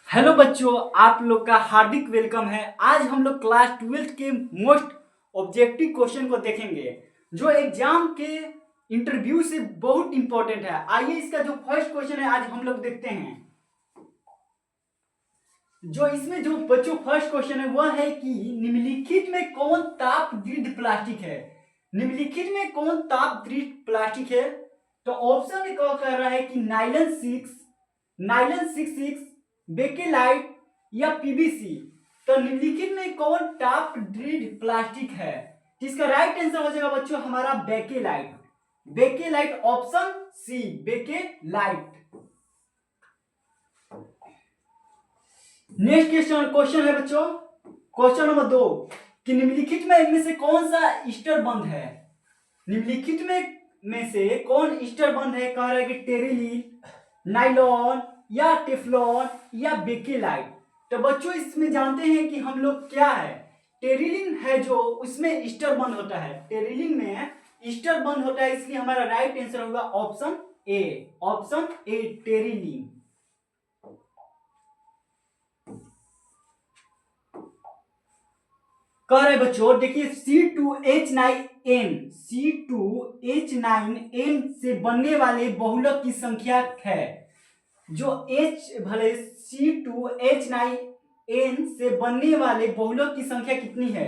Hello बच्चों, आप लोग का हार्दिक वेलकम है। आज हम लोग क्लास 12th के मोस्ट ऑब्जेक्टिव क्वेश्चन को देखेंगे जो एग्जाम के इंटरव्यू से बहुत इंपॉर्टेंट है। आइए इसका जो फर्स्ट क्वेश्चन है आज हम लोग देखते हैं। जो इसमें जो बच्चों फर्स्ट क्वेश्चन है वह है कि निम्नलिखित में कौन ताप दृढ़ प्लास्टिक है। निम्नलिखित में कौन ताप दृढ़ प्लास्टिक है? तो ऑप्शन में क्या कर रहा है कि नाइलन 66, बेकेलाइट या पीवीसी। तो निम्नलिखित में कौन ताप दृढ़ प्लास्टिक है? इसका राइट आंसर हो जाएगा बच्चों हमारा bakelite. Bakelite option C, bakelite. Next question है बच्चों, क्वेश्चन नंबर 2 कि निम्नलिखित में इनमें से कौन सा ईस्टर बंद है। निम्नलिखित में से कौन ईस्टर बंद है? कह रहा है कि टेरिलीन, नाइलॉन या टेफ्लॉन या बेकेलाइट। तो बच्चों इसमें जानते हैं कि हम लोग क्या है, टेरिलीन है जो उसमें ईस्टर बंद होता है। टेरिलीन में ईस्टर बंद होता है, इसलिए हमारा राइट आंसर होगा ऑप्शन ए टेरिलीन। कह रहे बच्चों देखिए C2H9N से बनने वाले बहुलक की संख्या है। जो H भले C2H9N से बनने वाले बहुलक की संख्या कितनी है?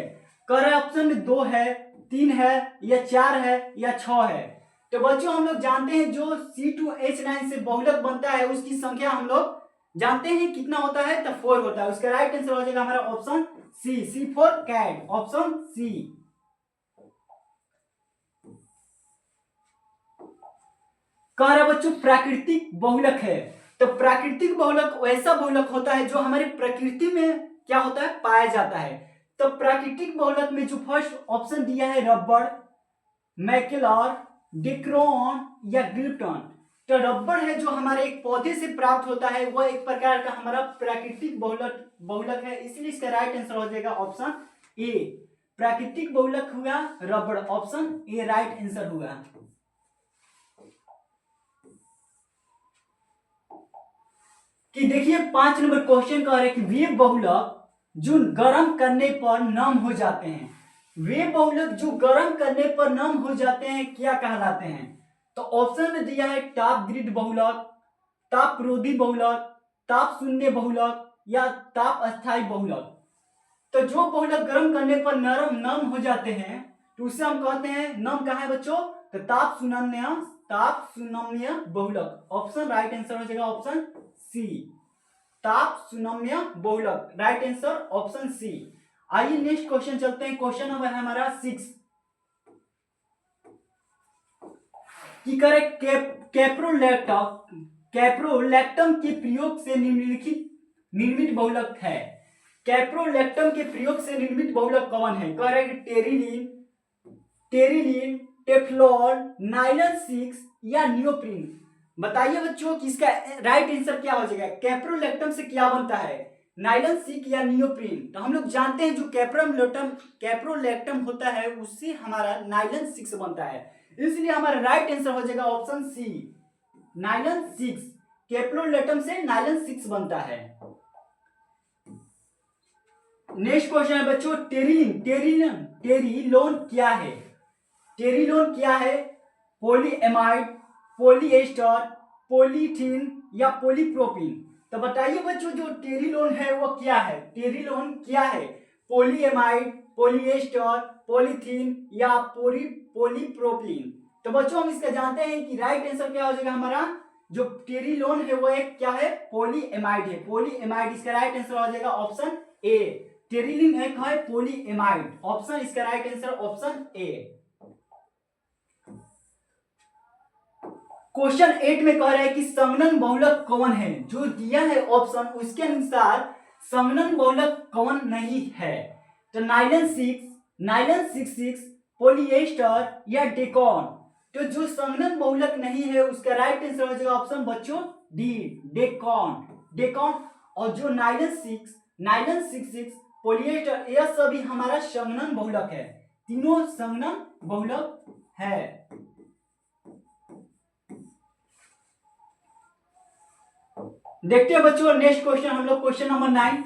कह रहे ऑप्शन में 2 है, 3 है या 4 है या 6 है। तो बच्चों हम लोग जानते हैं जो C2H9 से बहुलक बनता है उसकी संख्या हम लोग जानते हैं कितना होता है, तो 4 होता है। उसका राइट आंसर हो जाएगा हमारा option C for cat, option C. कह रहा बच्चों प्राकृतिक बहुलक है। तो प्राकृतिक बहुलक वैसा बहुलक होता है जो हमारी प्रकृति में क्या होता है, पाया जाता है। तो प्राकृतिक बहुलक में जो फर्स्ट ऑप्शन दिया है रबड़, मैकेलर, डिक्रॉन या ग्लिप्टन। तो रबड़ है जो हमारे एक पौधे से प्राप्त होता है, वह एक प्रकार का हमारा प्राकृतिक बहुलक है, इसलिए इसका राइट आंसर हो जाएगा ऑप्शन ए। प्राकृतिक बहुलक हुआ रबड़, ऑप्शन ए राइट आंसर हुआ। कि देखिए 5 नंबर क्वेश्चन कह रहे हैं कि वे बहुलक जो गर्म करने पर नम हो जाते हैं, वे बहुलक जो गर्म करने पर नम हो जाते हैं क्या कहलाते हैं? तो ऑप्शन में दिया है ताप दृढ़ बहुलक, ताप रोधी बहुलक, ताप शून्य बहुलक या ताप अस्थायी बहुलक। तो जो बहुलक गर्म करने पर नम हो जाते हैं तो उसे हम कहते हैं, नम कहा है बच्चों, तो ताप सुनम्य बहुलक। ऑप्शन राइट आंसर हो जाएगा ऑप्शन सी, ताप सुनम्य बहुलक, राइट आंसर ऑप्शन सी। आइए नेक्स्ट क्वेश्चन चलते हैं। क्वेश्चन नंबर है हमारा 6 की करे कैप्रोलैक्टम के प्रयोग से निर्मित बहुलक है। कैप्रोलैक्टम के प्रयोग से निर्मित बहुलक कौन है? कह रहे हैं टेरिलीन, टेफ्लॉन, नाइलन 6 या नियोप्रीन। बताइए बच्चों कि इसका राइट आंसर क्या हो जाएगा। कैप्रोलैक्टम से क्या बनता है, नाइलन 6 या नियोप्रीन? तो हम लोग जानते हैं जो कैप्रोलैक्टम होता है उससे हमारा नाइलन 6 बनता है, इसलिए हमारा राइट आंसर हो जाएगा ऑप्शन सी, नाइलन 6। कैप्रोलैक्टम से नाइलन 6 बनता है। नेक्स्ट क्वेश्चन है बच्चों टेरिलोन क्या है? टेरिलोन क्या है? पॉलीएमाइड, पॉलीएस्टर, पॉलीथीन या पॉलीप्रोपीन। तो बताइए बच्चों जो टेरिलोन है वो क्या है? टेरिलोन क्या है? पॉलीएमाइड, पॉलीएस्टर, पॉलीथीन या पॉलीप्रोपीन। तो बच्चों हम इसका जानते हैं कि राइट आंसर क्या हो जाएगा हमारा, जो टेरिलोन है वो एक क्या है, पॉलीएमाइड है। पॉलीएमाइड इसका राइट आंसर हो जाएगा ऑप्शन ए। टेरिलिन एक है पॉलीएमाइड, ऑप्शन इसका right answer option A. Question 8 में कह रहा है कि संगनन बहुलक कौन है? जो दिया है ऑप्शन उसके अनुसार संगनन बहुलक कौन नहीं है? तो नाइलन 66, पॉलीएस्टर या डेकॉन। तो जो संगनन बहुलक नहीं है उसका राइट आंसर हो जाएगा ऑप्शन बच्चों डी, डेकॉन। और जो नाइलन 66, पॉलीएस्टर, यह सभी हमारा संगनन बहुलक है, तीनों संगनन बहुलक है। देखते हैं बच्चों नेक्स्ट क्वेश्चन हम लोग क्वेश्चन नंबर 9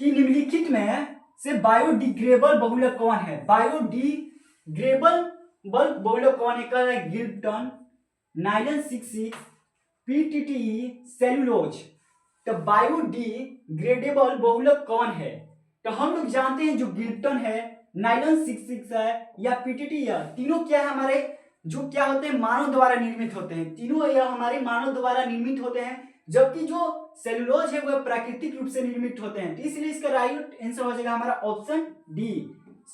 कि निम्नलिखित में से बायोडिग्रेडेबल बहुलक कौन है। बायोडिग्रेडेबल बहुलक कौन है? कह रहा है गिल्टन, नाइलन 66, पीटीटीई, सेलुलोज। तो बायोडिग्रेडेबल बहुलक कौन है? तो हम लोग जानते हैं जो गिल्टन है, नाइलन 66 है या पीटीटी है, तीनों क्या है हमारे जो क्या होते हैं मानव द्वारा निर्मित होते हैं। तीनों यह हमारे मानव द्वारा निर्मित होते हैं, जबकि जो सेलुलोज है वह प्राकृतिक रूप से निर्मित होते हैं। तो इसलिए इसका राइट आंसर हो जाएगा हमारा ऑप्शन डी,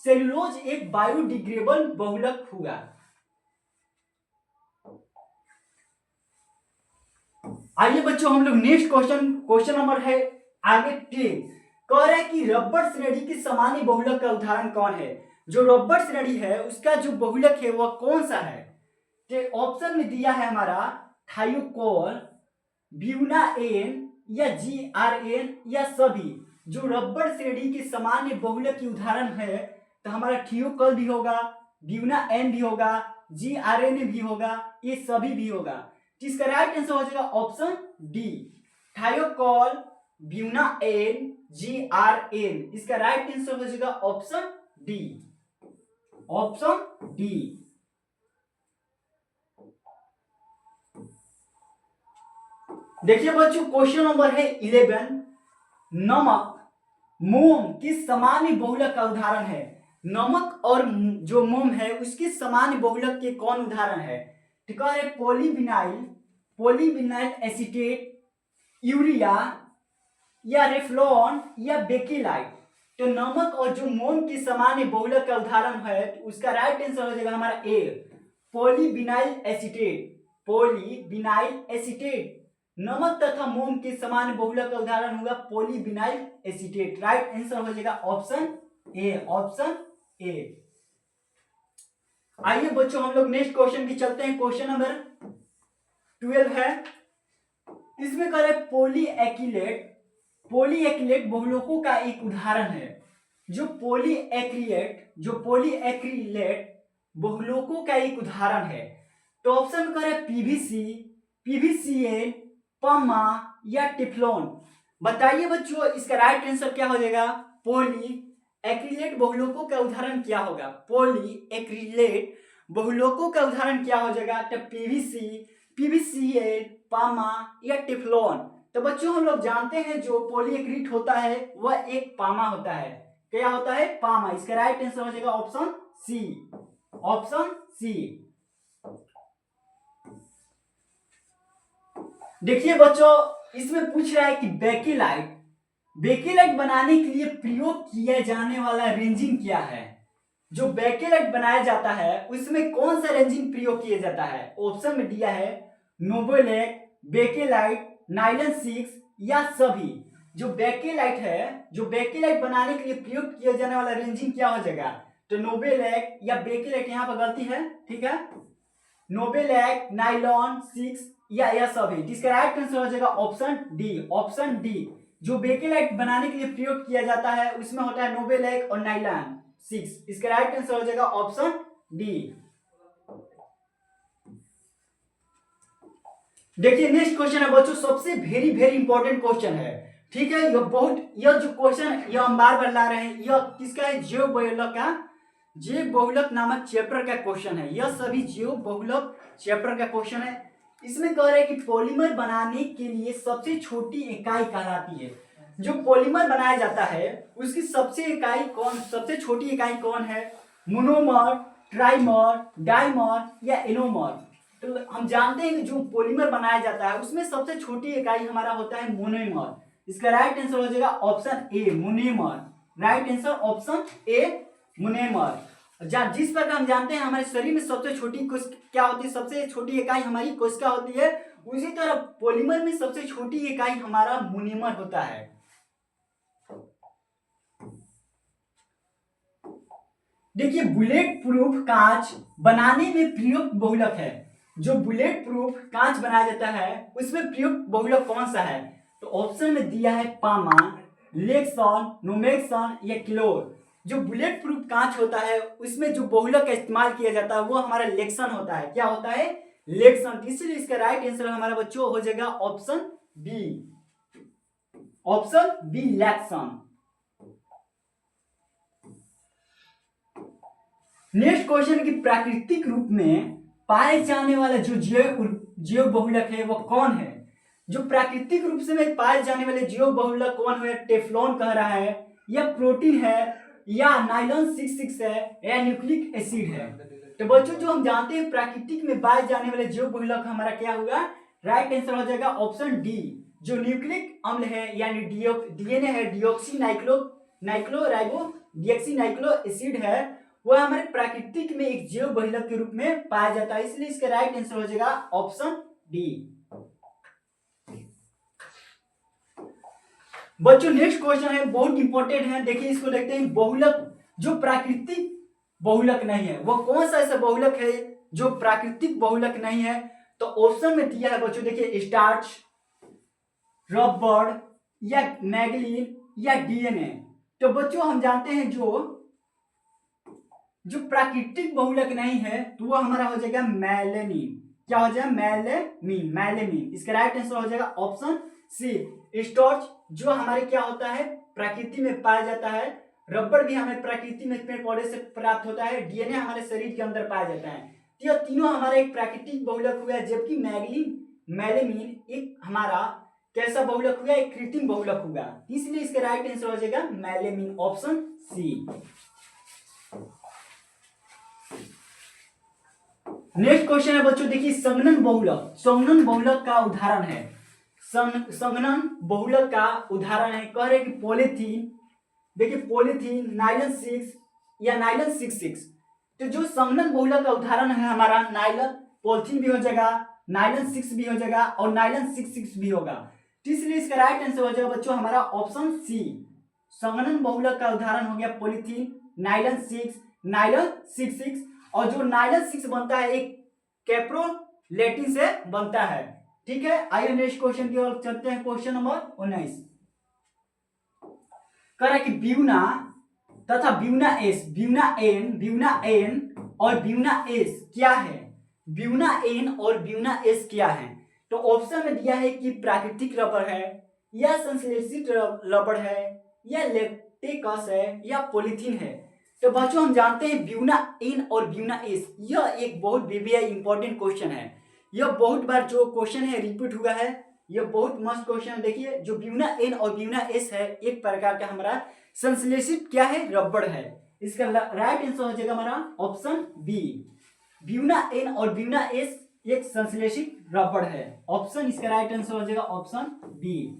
सेलुलोज एक बायोडिग्रेडेबल बहुलक हुआ। आइए बच्चों हम लोग नेक्स्ट क्वेश्चन नंबर है आगे 10 कह रहा है कि रबर श्रेणी की सामान्य बहुलक का उदाहरण कौन है। जो रबर श्रेणी है उसका जो बहुलक है वह कौन सा है? तो ऑप्शन में दिया है हमारा थायोकोल, ब्यूनाएन या जीआरएन या सभी। जो रबर श्रेणी के सामान्य बहुलक की उदाहरण है तो हमारा थियोकोल भी होगा, ब्यूनाएन भी होगा, जीआरएन भी होगा, ये सभी भी होगा। इसका राइट आंसर हो जाएगा ऑप्शन डी, थायोकोल, ब्यूनाएन, जीआरएन। इसका राइट आंसर हो जाएगा ऑप्शन डी, ऑप्शन डी। देखिए बच्चों क्वेश्चन नंबर है 11 नमक मोम किस सामान्य बहुलक का उदाहरण है। नमक और जो मोम है उसके सामान्य बहुलक के कौन उदाहरण है? ठीक है, पॉलीविनाइल एसीटेट, यूरिया या रेफ्लॉन या बेकिलाइट। तो नमक और जो मोम के सामान्य बहुलक का उदाहरण है तो उसका राइट आंसर हो जाएगा हमारा ए, पॉलीविनाइल एसीटेट। पॉलीविनाइल एसीटेट नमक तथा मोम के समान बहुलक का उदाहरण होगा पॉलीविनाइल एसीटेट। राइट आंसर हो जाएगा ऑप्शन ए, ऑप्शन ए। आइए बच्चों हम लोग नेक्स्ट क्वेश्चन की चलते हैं। क्वेश्चन नंबर 12 है, इसमें कह रहे पॉलीएक्रिलेट। पॉलीएक्रिलेट बहुलकों का एक उदाहरण है। जो पॉलीएक्रिलेट बहुलकों का एक उदाहरण है तो ऑप्शन में कह रहे पीवीसी, पीवीसीएल, पमा या टिफ्लॉन। बताइए बच्चों इसका राइट आंसर क्या हो जाएगा? पॉलीएक्रिलेट बहुलकों का उदाहरण क्या होगा? पॉलीएक्रिलेट बहुलकों का उदाहरण क्या हो जाएगा? तो पीवीसी, पीवीसीएल, पामा या टिफ्लॉन। तो बच्चों हम लोग जानते हैं जो पॉलीएक्रिलेट होता है वह एक पामा होता है। क्या होता है? पामा। इसका राइट आंसर हो जाएगा ऑप्शन सी, ऑप्शन सी। देखिए बच्चों इसमें पूछ रहा है कि बेकेलाइट बनाने के लिए प्रयोग किया जाने वाला रेंजिन क्या है। जो बेकेलाइट बनाया जाता है उसमें कौन सा रेंजिन प्रयोग किया जाता है? ऑप्शन में दिया है नोबोलेक, बेकेलाइट, नाइलन 6 या सभी। जो बेकेलाइट है, जो बेकेलाइट बनाने के लिए प्रयोग किया जाने वाला रेंजिन क्या हो जाएगा? तो नोबोलेक या बेकेलाइट, यहाँ पर गलती है, ठीक है, नोबोलेक, नाइलॉन 6 या सभी। जिसका राइट आंसर हो जाएगा ऑप्शन डी, ऑप्शन डी। जो बेकेलाइट बनाने के लिए प्रयोग किया जाता है उसमें होता है नोबोलेक और नाइलॉन 6। इसका राइट आंसर हो जाएगा ऑप्शन डी। देखिए नेक्स्ट क्वेश्चन है बच्चों, सबसे वेरी इंपॉर्टेंट क्वेश्चन है, ठीक है। यह जो क्वेश्चन यह हम बार ला रहे हैं, यह किसका है? जैव बहुलक का, जैव बहुलक नामक चैप्टर का क्वेश्चन है। यह सभी जैव बहुलक चैप्टर का क्वेश्चन है। इसमें कह रहे हैं कि पॉलीमर बनाने के लिए सबसे छोटी इकाई कहलाती है। जो पॉलीमर बनाया जाता है उसकी सबसे छोटी इकाई कौन है? मोनोमर, ट्राइमर, डाइमर या एनोमर। तो हम जानते हैं कि जो पॉलीमर बनाया जाता है उसमें सबसे छोटी इकाई हमारा होता है मोनोमर। इसका राइट आंसर हो जाएगा option A, monomer. Right answer option A, monomer. जिस प्रकार हम जानते हैं हमारे शरीर में सबसे छोटी कोशिका क्या होती है? सबसे छोटी इकाई हमारी कोशिका होती है। उसी तरह पॉलीमर में सबसे छोटी इकाई हमारा मोनोमर होता है। देखिए बुलेट प्रूफ कांच बनाने में प्रयुक्त बहुलक है। जो बुलेट प्रूफ कांच बनाया जाता है उसमें प्रयुक्त बहुलक कौन सा है? तो ऑप्शन में दिया है पामा, लेक्सन, नोमेक्सन या क्लोर। जो बुलेट प्रूफ कांच होता है उसमें जो बहुलक का इस्तेमाल किया जाता है वो हमारा लेक्सन होता है। क्या होता है? लेक्सन, इसलिए इसका राइट आंसर हमारा बच्चों हो जाएगा option B, option B Lexan. Next question की प्राकृतिक रूप में पाए जाने वाला जो जैव बहुलक है वो कौन है? जो प्राकृतिक रूप से में पाए जाने वाले जैव बहुलक कौन है? टेफ्लॉन कह रहा है, या प्रोटीन है, या नाइलॉन 66 है, या न्यूक्लिक एसिड है। तो बच्चों जो हम जानते हैं प्राकृतिक में पाए जाने वाले जैव बहुलक हमारा क्या होगा? राइट आंसर हो जाएगा ऑप्शन डी, जो न्यूक्लिक अम्ल है यानी डीएनए है, डिऑक्सी नाइक्लो राइबो डीऑक्सी नाइक्लो एसिड है, वह हमारे प्राकृतिक में एक जैव बहुलक के रूप में पाया जाता है, इसलिए इसका राइट आंसर हो जाएगा ऑप्शन डी। बच्चों नेक्स्ट क्वेश्चन है, बहुत इंपॉर्टेंट है, देखिए इसको देखते हैं। बहुलक जो प्राकृतिक बहुलक नहीं है वो कौन सा ऐसा बहुलक है जो प्राकृतिक बहुलक नहीं है? तो ऑप्शन में दिया है बच्चों, देखिए स्टार्च, रबर, या मैग्नीन, या डीएनए। तो बच्चों हम जानते हैं जो प्राकृतिक बहुलक नहीं है तो वो हमारा हो जाएगा मैलेनिन। क्या हो जाएगा? मैलेनिन। इसका राइट आंसर हो जाएगा ऑप्शन सी, स्टार्च जो हमारे क्या होता है प्रकृति में पाया जाता है, रबर भी हमें प्रकृति में पेड़ पौधे से प्राप्त होता है, डीएनए हमारे शरीर के अंदर पाया जाता है। तो ये तीनों हमारे एक प्राकृतिक बहुलक हुआ है, जबकि मैलेनिन एक हमारा कैसा बहुलक हुआ? एक कृत्रिम बहुलक हुआ, इसलिए इसका राइट आंसर हो जाएगा melanin, option C. Next question है बच्चों, देखिए संघनन बहुलक का उदाहरण है, संघनन बहुलक का उदाहरण है, कह रहे कि पॉलीथीन, देखिए पॉलीथीन, नाइलॉन 6 या नाइलॉन 66। तो जो संघनन बहुलक का उदाहरण है हमारा नाइलॉन पॉलीथीन भी हो जाएगा, नाइलॉन 6 भी हो जाएगा, और नाइलॉन 66 भी होगा, तो इसलिए इसका राइट आंसर हो जाएगा बच्चों हमारा ऑप्शन सी। संघनन बहुलक का उदाहरण हो गया पॉलीथीन, नाइलॉन 6, नाइलॉन 66, और जो नाइलॉन 6 बनता है एक कैप्रोलेटिन से बनता है। ठीक है, आइए नेक्स्ट क्वेश्चन की ओर चलते हैं। क्वेश्चन नंबर 19 कह रहा है कि ब्यूना तथा ब्यूना एन और ब्यूना एस क्या है? ब्यूना एन और ब्यूना एस क्या है? तो ऑप्शन में दिया है कि प्राकृतिक रबर है, या संश्लेषित रबर है, या लेटेक्स है, या पॉलीथीन है। तो बच्चों हम जानते हैं ब्यूना एन और ब्यूना एस, यह एक बहुत इंपॉर्टेंट क्वेश्चन है, यह बहुत बार जो क्वेश्चन है रिपीट हुआ है, यह बहुत मस्त क्वेश्चन है। देखिए जो ब्यूना एन और ब्यूना एस है एक प्रकार का हमारा संश्लेषित क्या है? रबड़ है, इसका राइट आंसर हो जाएगा हमारा ऑप्शन बी, ब्यूना एन और ब्यूना एस एक संश्लेषित रबड़ है, ऑप्शन इसका राइट आंसर हो जाएगा ऑप्शन बी।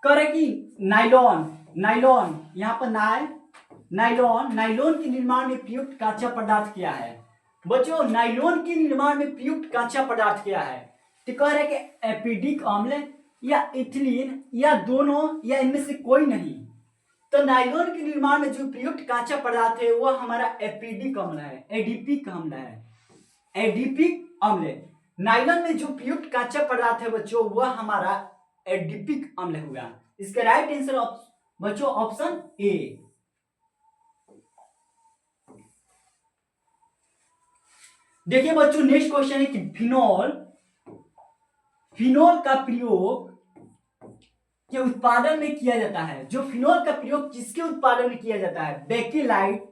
करे कि नाइलॉन यहाँ पर नाइलॉन के निर्माण में प्रयुक्त कच्चा पदार्थ क्या है? बच्चों नाइलॉन के निर्माण में प्रयुक्त कच्चा पदार्थ क्या है? तो कह रहे कि एपिडिक अम्ल, या इथिलीन, या दोनों, या इनमें से कोई नहीं। तो नाइलॉन के निर्माण में जो प्रयुक्त कच्चा पदार्थ है वह हमारा एपिडिक अम्ल है, एडिपिक अम्ल। नाइलॉन में जो प्रयुक्त कच्चा पदार्थ है बच्चों वह हमारा एडिपिक अम्ल होगा, इसका राइट आंसर बच्चों ऑप्शन ए। देखिए बच्चों नेक्स्ट क्वेश्चन है कि फिनोल का प्रयोग के उत्पादन में किया जाता है। जो फिनोल का प्रयोग किसके उत्पादन में किया जाता है? बेकेलाइट,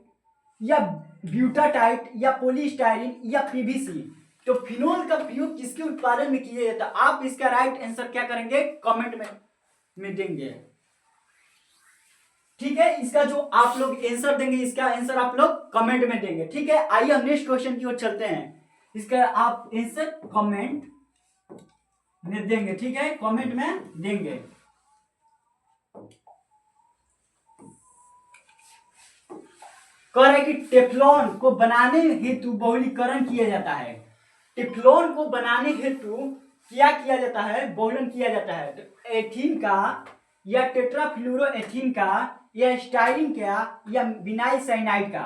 या ब्यूटाटाइट, या पॉलीस्टाइरीन, या पीवीसी। तो फिनोल का प्रयोग किसके उत्पादन में किया जाता है? आप इसका राइट आंसर क्या करेंगे? कमेंट में देंगे। ठीक है, इसका जो आप लोग आंसर देंगे इसका आंसर आप लोग कमेंट में देंगे। ठीक है, आइए हम नेक्स्ट क्वेश्चन की ओर चलते हैं, इसका आप आंसर कमेंट में देंगे। ठीक है, कमेंट में देंगे। कह रहे कि टेफ्लॉन को बनाने हेतु बहुलीकरण किया जाता है। टेफ्लॉन को बनाने हेतु क्या किया जाता है? बहुलन किया जाता है। तो एथीन का, या टेट्राफ्लोरोएथीन का, या स्टाइरिन का, या विनाइल साइनाइड का।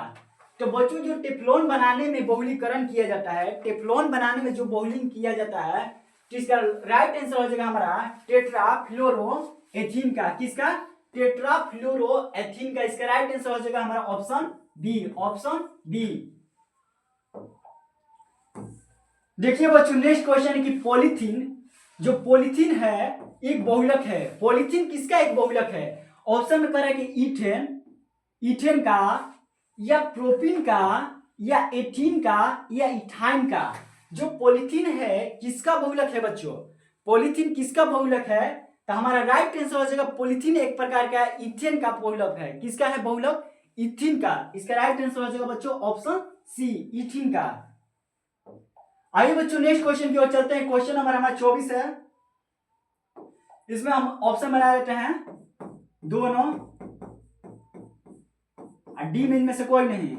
तो बच्चों जो टेफ्लॉन बनाने में बहुलीकरण किया जाता है, टेफ्लॉन बनाने में जो बहुलीन किया जाता है, तो इसका राइट आंसर हो जाएगा हमारा टेट्राफ्लोरोएथीन का। किसका? टेट्राफ्लोरोएथीन का। इसका राइट आंसर हो जाएगा हमारा ऑप्शन बी, ऑप्शन बी। देखिए बच्चों नेक्स्ट क्वेश्चन है कि पॉलीथीन, जो पॉलीथीन है एक बहुलक है। पॉलीथीन किसका एक बहुलक है? ऑप्शन में कह रहा है कि ईथेन का, या प्रोपीन का, या एथीन का, या इथाइन का। जो पॉलीथीन है किसका बहुलक है बच्चों? पॉलीथीन किसका बहुलक है? तो हमारा राइट आंसर हो जाएगा पॉलीथीन एक प्रकार का इथेन का बहुलक है। किसका है बहुलक? इथिन का। इसका राइट आंसर हो जाएगा बच्चों ऑप्शन सी, इथिन का। आइए बच्चों नेक्स्ट क्वेश्चन की ओर चलते हैं। क्वेश्चन नंबर हमारा 24 है। इसमें हम ऑप्शन बना लेते हैं दोनों, डी में इनमें से कोई नहीं।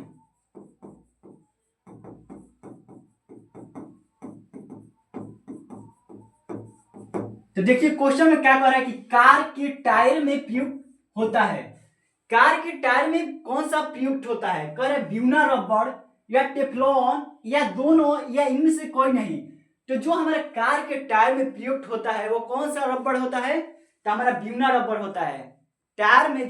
तो देखिए क्वेश्चन में क्या कह रहा है कि कार के टायर में प्रयुक्त होता है। कार के टायर में कौन सा प्रयुक्त होता है? कह रहे ब्यूना रबड़, या टेफ्लॉन, या दोनों, या इनमें से कोई नहीं। तो जो हमारे कार के टायर में प्रयुक्त होता है वो कौन सा रबड़ होता है? तो हमारा ब्यूना रबड़ होता है। टायर में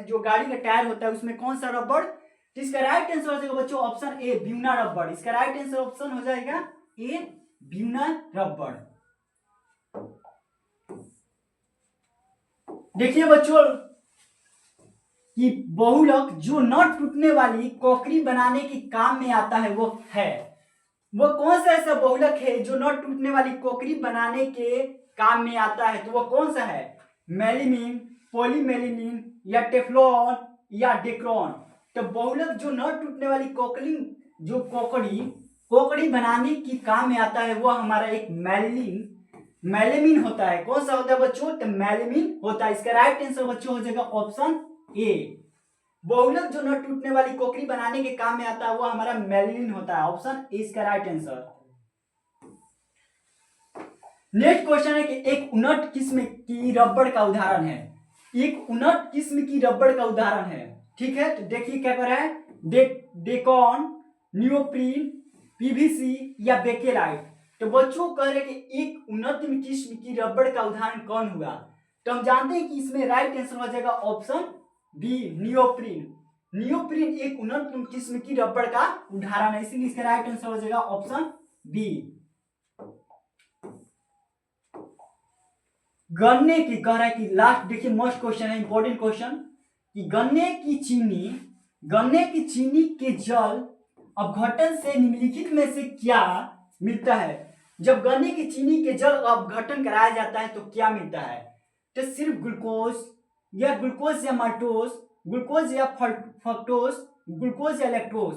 जो गाड़ी का टायर होता है उसमें कौन सा रबड़? तो इसका राइट आंसर हो जाएगा बच्चों ऑप्शन ए, ब्यूना रबड़। इसका राइट आंसर ऑप्शन हो जाएगा ए, ब्यूना रबड़। देखिए बच्चों कि बहुलक जो न टूटने वाली कोकरी बनाने के काम में आता है वो कौन सा ऐसा बहुलक है जो न टूटने वाली कोकरी बनाने के काम में आता है? तो वो कौन सा है? मेलिमीन, पॉलीमेलिनीन, या टेफ्लॉन, या डेक्रॉन। तो बहुलक जो न टूटने वाली कोकड़ी बनाने की काम में आता है वो हमारा एक मेलेमिन होता है। कौन सा होता है बच्चों? तो मेलेमिन होता है। इसका राइट आंसर बच्चों हो जाएगा ऑप्शन ए। बहुलक जो न टूटने वाली कोकरी बनाने के काम में आता है वो हमारा मेलेमिन होता है। ऑप्शन ए इसका राइट आंसर। नेक्स्ट क्वेश्चन है कि एक उन्नत किस्म की रबड़ का उदाहरण है। एक उन्नत किस्म की रबड़ का उदाहरण है, ठीक है। तो देखिए क्या कर रहा है, डेकॉन, नियोप्रीन, पीवीसी, या बेकेलाइट। तो बच्चों कह रहे कि एक उन्नत किस्म की रबड़ का उदाहरण कौन हुआ? तो हम जानते हैं कि इसमें राइट आंसर हो जाएगा ऑप्शन बी, नियोप्रीन। नियोप्रीन एक उन्नत किस्म की रबड़ का उदाहरण है, इसलिए इसका राइट आंसर हो जाएगा ऑप्शन बी। गन्ने की कह रहा है कि लास्ट देखिए मोस्ट क्वेश्चन है, इंपॉर्टेंट क्वेश्चन, कि गन्ने की चीनी के जल अपघटन से निम्नलिखित में से क्या मिलता है? जब गन्ने की चीनी के जल अपघटन कराया जाता है तो क्या मिलता है? तो सिर्फ ग्लूकोज, या माल्टोज, ग्लूकोज या फ्रक्टोज, ग्लूकोज या लैक्टोज।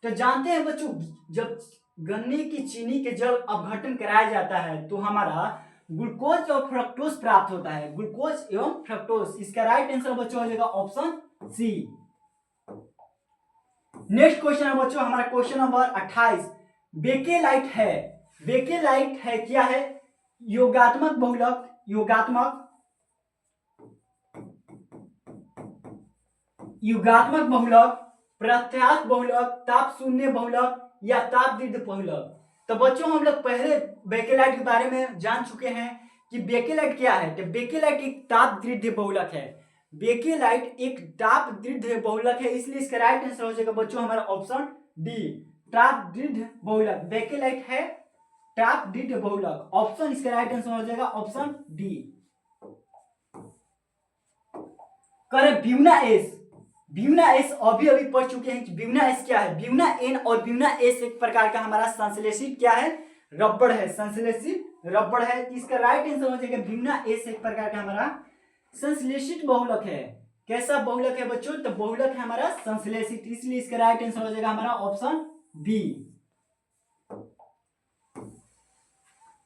तो जानते हैं बच्चों जब गन्ने की चीनी के जल अपघटन कराया जाता है तो हमारा ग्लूकोज और फ्रक्टोज प्राप्त होता है, ग्लूकोज एवं फ्रक्टोज। इसका राइट आंसर बच्चों हो जाएगा ऑप्शन सी। नेक्स्ट क्वेश्चन है बच्चों हमारा क्वेश्चन नंबर 28। बेकेलाइट है क्या है? योगात्मक बहुलक, प्रत्यास्थ बहुलक, ताप शून्य बहुलक, या ताप दीर्घ बहुलक। तो बच्चों हम लोग पहले बेकेलाइट के बारे में जान चुके हैं कि बेकेलाइट क्या है। तो बेकेलाइट एक ताप दीर्घ बहुलक है। बेकेलाइट एक ताप दीर्घ बहुलक है, इसलिए इसका राइट आंसर हो जाएगा बच्चों हमारा ऑप्शन डी, ताप दीर्घ बहुलक। बेकेलाइट है ताप दीर्घ बहुलक। ऑप्शन इसका राइट आंसर हो जाएगा ऑप्शन डी। करें ब्यूना एस अभी पढ़ चुके हैं कि ब्यूना एस क्या है। ब्यूना एन और ब्यूना एस एक प्रकार का हमारा संश्लेषित क्या है? रबड़ है, संश्लेषित रबड़ है। इसका राइट आंसर हो जाएगा ब्यूना एस एक प्रकार का हमारा संश्लेषित बहुलक है। कैसा बहुलक है बच्चों? तो बहुलक है हमारा संश्लेषित, इसलिए इसका राइट आंसर हो जाएगा हमारा ऑप्शन बी।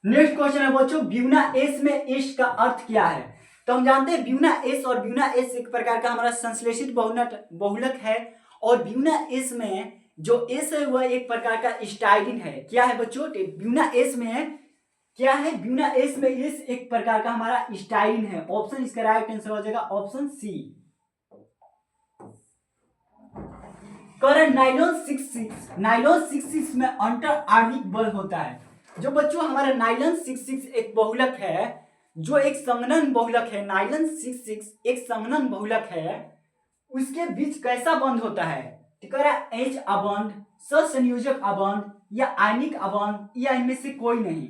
नेक्स्ट क्वेश्चन है बच्चों ब्यूना एस में एस का अर्थ क्या है? तो हम जानते हैं ब्यूना एस और ब्यूना एस एक प्रकार का हमारा संश्लेषित बहुलक है, और ब्यूना एस में जो एस है वह एक प्रकार का स्टाइरिन है। क्या है बच्चों? ब्यूना एस में क्या है? ब्यूना एस में एस एक प्रकार का हमारा स्टाइरिन है। ऑप्शन इसका राइट आंसर हो जाएगा ऑप्शन सी। करंट नाइलॉन 66 में अंतर आणविक बल होता है। जो बच्चों हमारा नाइलॉन 66 एक बहुलक है, जो एक संघनन बहुलक है। नाइलॉन 66 एक संघनन बहुलक है, उसके बीच कैसा बंध होता है? एच अबंध, सहसंयोजक अबंध, या आयनिक अबॉन्ड या इनमें से कोई नहीं।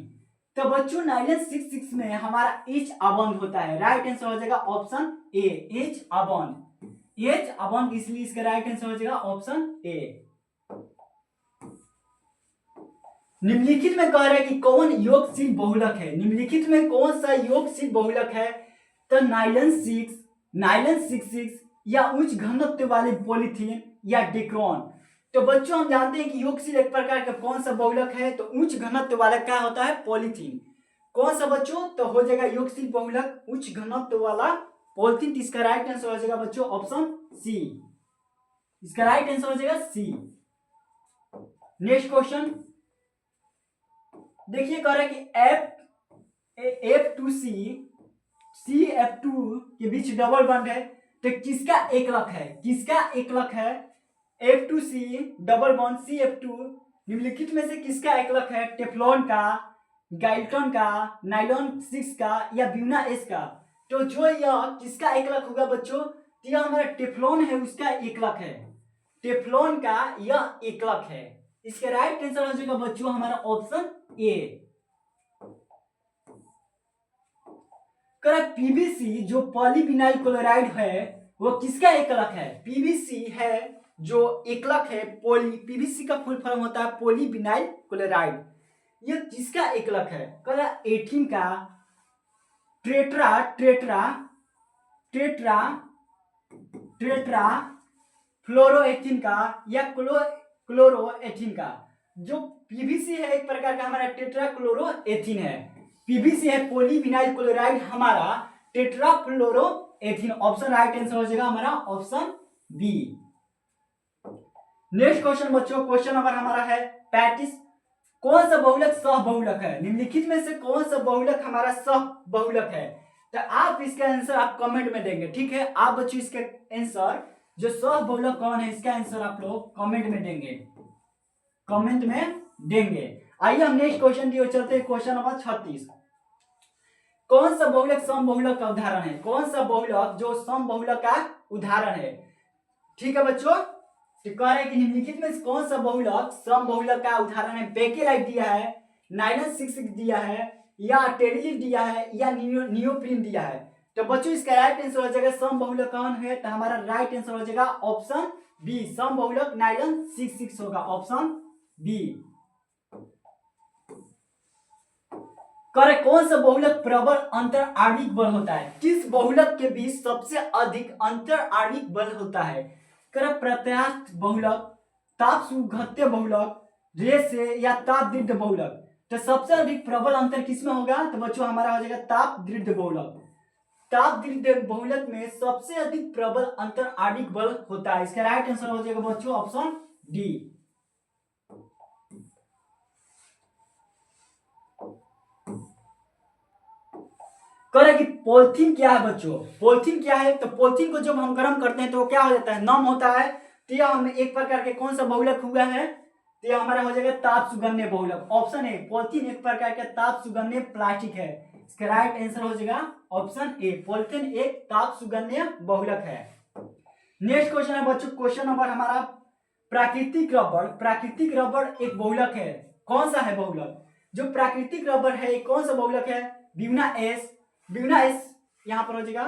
तो बच्चों नाइलन 6 में हमारा एच अबॉन्ड होता है। राइट आंसर हो जाएगा ऑप्शन ए, एच अबॉन्ड। एच अबॉन्ड, इसलिए इसका राइट आंसर हो जाएगा ऑप्शन ए। निम्नलिखित में कह रहा है कि कौन योगशील बहुलक है। निम्नलिखित में कौन सा योगशील बहुलक है? तो नाइलन 6 या उच्च घनत्व वाले पॉलीथीन या डेक्रोन। तो बच्चों हम जानते हैं कि योगशील एक प्रकार का कौन सा बहुलक है? तो उच्च घनत्व वाला क्या होता है? पॉलीथीन। कौन सा बच्चों? तो हो जाएगा योगशील बहुलक उच्च घनत्व वाला पॉलीथीन। इसका राइट आंसर हो जाएगा बच्चों ऑप्शन सी। इसका राइट आंसर हो जाएगा सी। नेक्स्ट क्वेश्चन देखिए, कह रहा है कि F2C CF2 के बीच डबल बॉन्ड है, तो किसका एकलक है? किसका एकलक है? F2C डबल बॉन्ड CF2 निम्नलिखित में से किसका एकलक है? टेफ्लॉन का, गाइल्टन का, नाइलॉन 6 का या ब्यूना एस का। तो जो यह किसका एकलक होगा बच्चों? तो यह हमारा टेफ्लॉन है, उसका एकलक है। टेफ्लॉन का यह एकलक है। इसका राइट आंसर हो जाएगा बच्चों हमारा ऑप्शन ए। पीवीसी जो पॉलीविनाइल क्लोराइड है वो किसका एकलक है? पीवीसी है जो एकलक है पीवीसी का फुल फॉर्म होता है पॉलीविनाइल क्लोराइड। ये किसका एकलक है? एथीन का, ट्रेट्रा फ्लोरोएथीन का या क्लोरोएथीन का। जो पीवीसी है एक प्रकार का हमारा टेट्रा क्लोरोएथीन है। पीवीसी है पॉलीविनाइल क्लोराइड, हमारा टेट्रा फ्लोरोएथीन। ऑप्शन राइट आंसर हो जाएगा हमारा ऑप्शन बी। नेक्स्ट क्वेश्चन बच्चों, क्वेश्चन नंबर हमारा है 35। कौन सा बहुलक सह बहुलक है? निम्नलिखित में से कौन सा बहुलक हमारा सह बहुलक है? तो आप इसका आंसर आप कमेंट में देंगे, ठीक है। आप बच्चों इसका आंसर जो सह बहुलक कौन है इसका आंसर आप लोग कमेंट में देंगे। आइए हम नेक्स्ट क्वेश्चन की ओर चलते हैं। Question number 36। कौन सा बहुलक सम बहुलक का उदाहरण है? कौन सा बहुलक जो सम बहुलक का उदाहरण है? ठीक है बच्चों, तो कह रहे हैं कि निम्नलिखित में कौन सा बहुलक सम बहुलक का उदाहरण है? बेकेलाइट दिया है, नाइलन 6 दिया है या टेरिलिन दिया है या नियोप्रीन दिया है। तो बच्चों इसका राइट आंसर हो जाएगा सम बहुलक कौन है? तो हमारा राइट आंसर हो जाएगा ऑप्शन बी, सम बहुलक नाइलन 6 होगा ऑप्शन बी। करे कौन सा बहुलक प्रबल अंतर आणविक बल होता है? किस बहुलक के बीच सबसे अधिक अंतर आणविक बल होता है? करे प्रत्यास्थ बहुलक, ताप सुघातीय बहुलक, रेसे या ताप दृढ़ बहुलक। तो सबसे अधिक प्रबल अंतर किसमें होगा? तो बच्चों हमारा हो जाएगा ताप दृढ़ बहुलक। ताप दृढ़ बहुलक में सबसे अधिक प्रबल अंतर आणविक बल होता है। इसका राइट आंसर हो जाएगा बच्चों ऑप्शन डी। कि पॉलिथीन क्या है बच्चों? पॉलिथीन क्या है? तो पॉलिथीन को जब हम गर्म करते हैं तो क्या हो जाता है? नम होता है। तो यह हमें एक प्रकार के कौन सा बहुलक हुआ है? तो यह हमारा हो जाएगा ताप सुगन्य बहुलक। ऑप्शन ए, पॉलिथीन एक प्रकार का ताप सुगन्य प्लास्टिक है। इसका राइट आंसर हो जाएगा ऑप्शन ए, पॉलिथीन एक ताप सुगन्य बहुलक है। नेक्स्ट क्वेश्चन है बच्चों, क्वेश्चन नंबर हमारा प्राकृतिक रबड़। प्राकृतिक रबड़ एक बहुलक है, कौन सा है बहुलक? जो प्राकृतिक रबड़ है कौन सा बहुलक है? ब्यूना एस यहाँ पर हो जाएगा।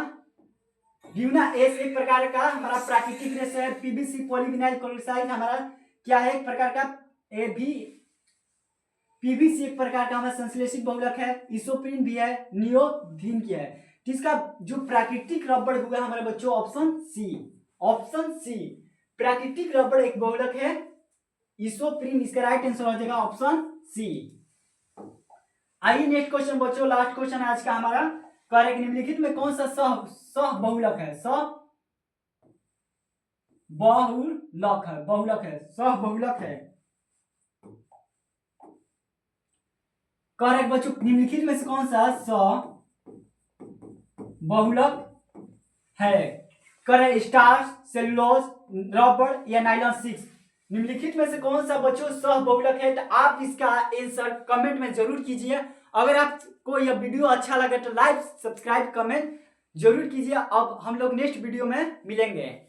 ब्यूना एस एक प्रकार का हमारा प्राकृतिक रेस है। पीवीसी पॉलीविनाइल क्लोराइड हमारा क्या है? एक प्रकार का पीवीसी एक प्रकार का हमारा संश्लेषित बहुलक है। इसोप्रीन भी है, नियोप्रीन की है। जिसका जो प्राकृतिक रबड़ हुआ हमारे बच्चों ऑप्शन सी प्राकृतिक रबड़ एक बहुलक है इसोप्रीन। इसका राइट आंसर हो जाएगा ऑप्शन सी। आइए नेक्स्ट क्वेश्चन बच्चों, लास्ट क्वेश्चन आज का हमारा, कह रहे निम्नलिखित में कौन सा सह बहुलक है? सह बहुलक है। कह रहे बच्चों निम्नलिखित में से कौन सा सह बहुलक है? कह रहे स्टार्च, सेलुलोज, रबड़ या नाइलॉन 6। निम्नलिखित में से कौन सा बच्चों सह बहुलक है? तो आप इसका आंसर कमेंट में जरूर कीजिए। अगर आपको यह वीडियो अच्छा लगे तो लाइक, सब्सक्राइब, कमेंट जरूर कीजिए। अब हम लोग नेक्स्ट वीडियो में मिलेंगे।